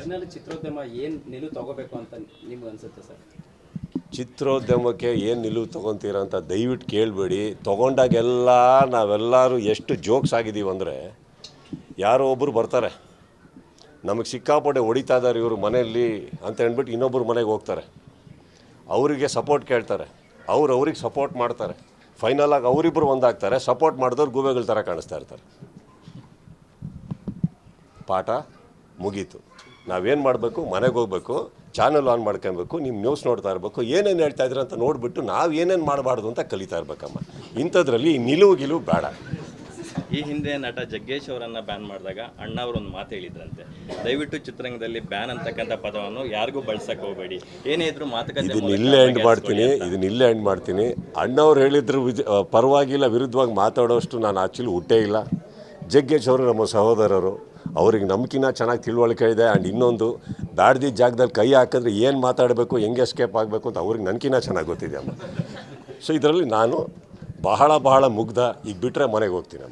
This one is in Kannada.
ಒಟ್ಟಿನಲ್ಲಿ ಚಿತ್ರೋದ್ಯಮ ಏನು ನಿಲುವು ತಗೋಬೇಕು ಅಂತ ನಿಮ್ಗೆ ಅನ್ಸುತ್ತೆ ಸರ್? ಚಿತ್ರೋದ್ಯಮಕ್ಕೆ ಏನು ನಿಲುವು ತೊಗೊತೀರ ಅಂತ ದಯವಿಟ್ಟು ಕೇಳಬೇಡಿ. ತೊಗೊಂಡಾಗೆಲ್ಲ ನಾವೆಲ್ಲರೂ ಎಷ್ಟು ಜೋಕ್ಸ್ ಆಗಿದ್ದೀವಿ ಅಂದರೆ, ಯಾರೋ ಒಬ್ಬರು ಬರ್ತಾರೆ, ನಮಗೆ ಸಿಕ್ಕಾಪಟ್ಟೆ ಹೊಡಿತಾ ಇದ್ದಾರೆ ಇವರು ಮನೆಯಲ್ಲಿ ಅಂತ ಹೇಳ್ಬಿಟ್ಟು ಇನ್ನೊಬ್ಬರು ಮನೆಗೆ ಹೋಗ್ತಾರೆ, ಅವರಿಗೆ ಸಪೋರ್ಟ್ ಕೇಳ್ತಾರೆ, ಅವ್ರಿಗೆ ಸಪೋರ್ಟ್ ಮಾಡ್ತಾರೆ, ಫೈನಲ್ ಆಗಿ ಅವರಿಬ್ಬರು ಒಂದಾಗ್ತಾರೆ, ಸಪೋರ್ಟ್ ಮಾಡಿದವ್ರು ಗೂಬೆಗಳ ಥರ ಕಾಣಿಸ್ತಾ ಇರ್ತಾರೆ. ಪಾಠ ಮುಗೀತು. ನಾವೇನು ಮಾಡಬೇಕು, ಮನೆಗೆ ಹೋಗಬೇಕು, ಚಾನಲ್ ಆನ್ ಮಾಡ್ಕೊಬೇಕು, ನಿಮ್ಮ ನ್ಯೂಸ್ ನೋಡ್ತಾ ಇರಬೇಕು, ಏನೇನು ಹೇಳ್ತಾ ಇದ್ರೆ ಅಂತ ನೋಡಿಬಿಟ್ಟು ನಾವು ಏನೇನು ಮಾಡಬಾರ್ದು ಅಂತ ಕಲಿತಾ ಇರಬೇಕಮ್ಮ. ಇಂಥದ್ರಲ್ಲಿ ನಿಲುವು ಬೇಡ. ಈ ಹಿಂದೆ ನಟ ಜಗ್ಗೇಶ್ ಅವರನ್ನು ಬ್ಯಾನ್ ಮಾಡಿದಾಗ ಅಣ್ಣವರೊಂದು ಮಾತು ಹೇಳಿದ್ರಂತೆ, ದಯವಿಟ್ಟು ಚಿತ್ರರಂಗದಲ್ಲಿ ಬ್ಯಾನ್ ಅಂತಕ್ಕಂಥ ಪದವನ್ನು ಯಾರಿಗೂ ಬಳಸಕ್ಕೆ ಹೋಗಬೇಡಿ, ಏನೇ ಇದ್ರೂ ಮಾತುಕತೆ ಇದನ್ನ ಇಲ್ಲೇ ಎಂಡ್ ಮಾಡ್ತೀನಿ. ಅಣ್ಣವ್ರು ಹೇಳಿದ್ರು ಪರವಾಗಿಲ್ಲ, ವಿರುದ್ಧವಾಗಿ ಮಾತಾಡೋಷ್ಟು ನಾನು ಆ್ಯಕ್ಚುಲಿ ಹುಟ್ಟೇ ಇಲ್ಲ. ಜಗ್ಗೇಶ್ ಅವರು ನಮ್ಮ ಸಹೋದರರು, ಅವ್ರಿಗೆ ನಮ್ಕಿನ್ನ ಚೆನ್ನಾಗಿ ತಿಳುವಳಿಕೆ ಇದೆ. ಆ್ಯಂಡ್ ಇನ್ನೊಂದು, ಬ್ಯಾಡ್ದಿದ್ದ ಜಾಗದಲ್ಲಿ ಕೈ ಹಾಕಿದ್ರೆ ಏನು ಮಾತಾಡಬೇಕು, ಹೆಂಗೆ ಎಸ್ಕೇಪ್ ಆಗಬೇಕು ಅಂತ ಅವ್ರಿಗೆ ನನಗಿನ್ನ ಚೆನ್ನಾಗಿ ಗೊತ್ತಿದೆ ಅಮ್ಮ. ಸೊ ಇದರಲ್ಲಿ ನಾನು ಬಹಳ ಮುಗ್ಧ. ಈಗ ಬಿಟ್ಟರೆ ಮನೆಗೆ ಹೋಗ್ತೀನಿ.